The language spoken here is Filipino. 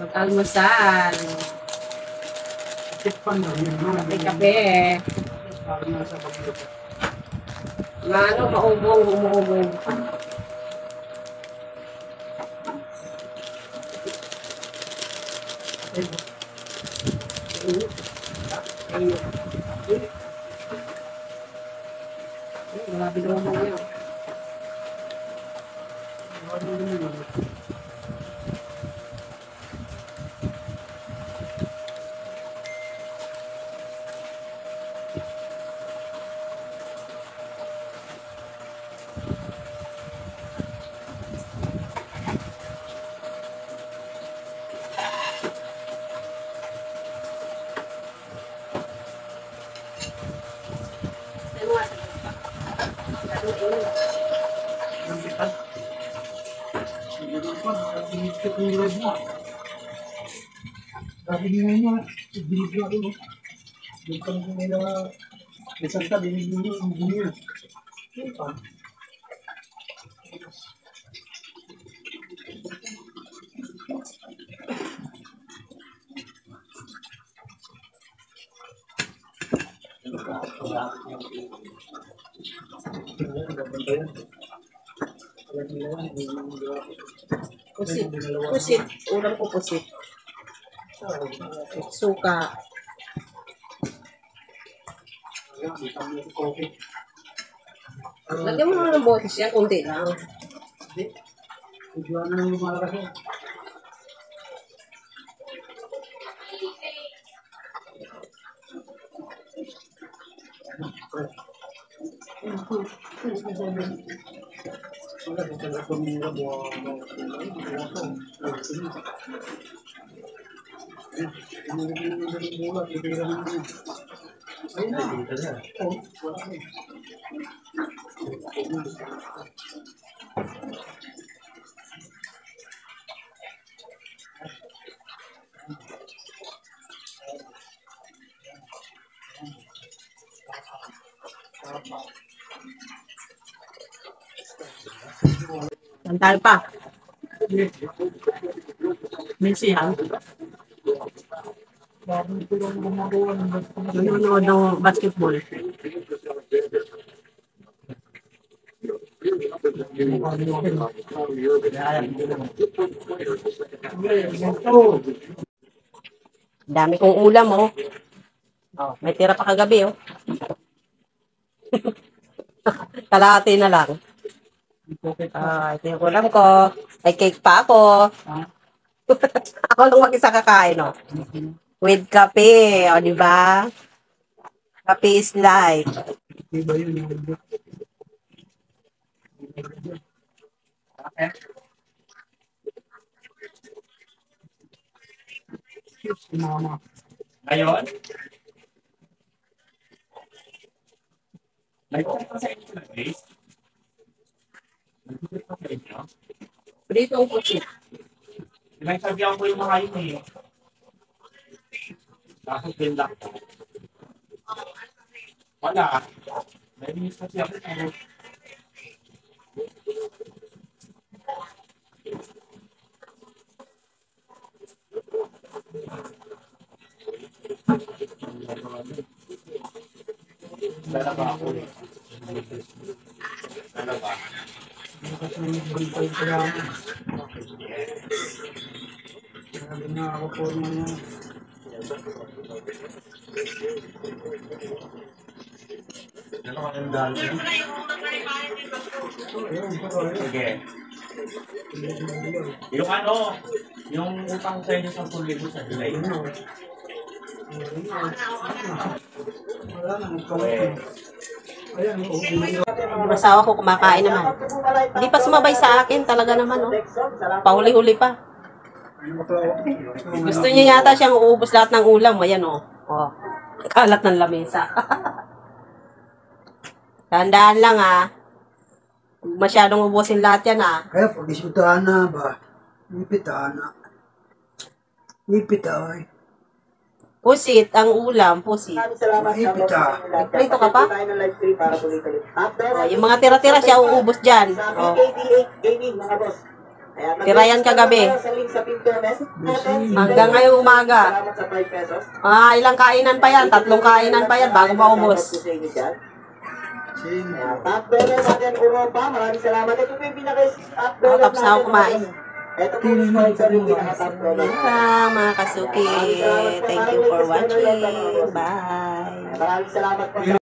Mag-almusal. Kape-kape. Ano, maubong, umuubong. Grabe naman mo yun. Pusit. Pusit. Ulam ko pusit. Suka. Lagyan mo naman ng botis yan. Kunti lang. Santal pa. Minsihan. Nanonood ng basketball. Dami kong ulam, oh. Oh, may tira pa kagabi, oh. Kalahati na lang. Ito yung ulam ko. May cake pa ako. Ako lang mag-isa kakain, oh. With kape, o, di ba? Kape is life. Diba yun? Ngayon? Nag-open sa inyo na guys? Nag-open sa inyo? Prito ang pusit. Pinagsabihan ko yung mga yun eh. Bakit din lang? Wala. May miss kasi ako. Dala ba ako? Dala ba? Sabi na ako po mga Dala ka ng dala. Sige. Yung ano, yung utang sa inyo sa 10,000 sa July. wala nang kawin. Ayan, Yung asawa ko kumakain naman. Hindi pa sumabay sa akin, talaga naman, oh. Pahuli-huli pa. Gusto niya yata siyang uubos lahat ng ulam. Ayan, oh. Oh. Kalat ng lamesa. Tandaan lang, ah. Huwag masyadong ubusin lahat yan, ah. kaya pag isutahan na ba? Ipitahan na. Ipitahan. Pusit, ang ulam, pusit. Maraming salamat. Mahigpit ah. Nagprito ka pa? Tayo ng live stream para tuloy-tuloy. Oh, yung mga tira-tira siya uubos dyan. Oh. KD8 Gaming, mga boss. Ayan, Tira yan kagabi. Sa link sa Pinterest. Hanggang ngayong umaga. Salamat sa 5 pesos. Ilang kainan pa yan? 3 kainan pa yan bago maubos. Sing. Top dollar natin Europa. Maraming salamat. Ito po yung pinaka-top dollar Tapos na ako kumain. Ito po yung sponsor yung pinaka-top dollar. Yan lang mga kasuki. Thank you for watching. Bye. Maraming salamat po.